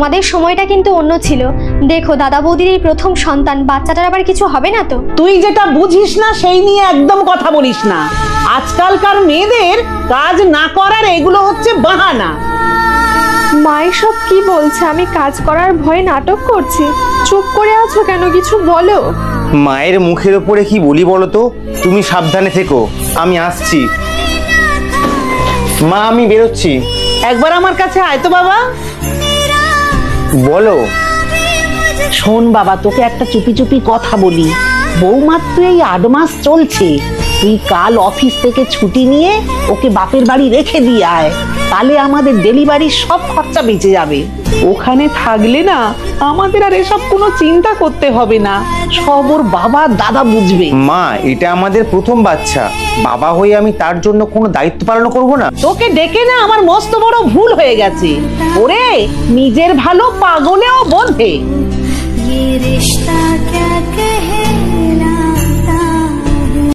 তোমাদের সময়টা কিন্তু অন্য ছিল। দেখো দাদা বৌদির এই প্রথম সন্তান, বাচ্চাটার আবার কিছু হবে না তো? তুই যেটা বুঝিস না সেই নিয়ে একদম কথা বলিস না। আজকালকার মেয়েদের কাজ না করার এগুলো হচ্ছে বাহানা। মায়ের সব কি বলছে? আমি কাজ করার ভয়ে নাটক করছি। চুপ করে আছো কেন, কিছু বলো। মায়ের মুখের ওপরে কি বলি বলো তো? তুমি সাবধানে থেকো, আমি আসছি। মা আমি বেরোচ্ছি। একবার আমার কাছে আয় তো বাবা। বলো। শোন বাবা, তোকে একটা চুপি চুপি কথা বলি। বৌমাত্র এই 8 মাস চলছে, তুই কাল অফিস থেকে ছুটি নিয়ে ওকে বাপের বাড়ি রেখে দিয়ে আয়, তাহলে আমাদের ডেলিভারির সব খরচা বেঁচে যাবে। ওখানে থাকলে না আমাদের আর এসব কোনো চিন্তা করতে হবে না, সব ওর বাবা দাদা বুঝবে। মা এটা আমাদের প্রথম বাচ্চা, বাবা হয়ে আমি তার জন্য কোনো দায়িত্ব পালন করব না? তোকে ডেকে না আমার মস্ত বড় ভুল হয়ে গেছে। ওরে নিজের ভালো পাগলেও বোঝে।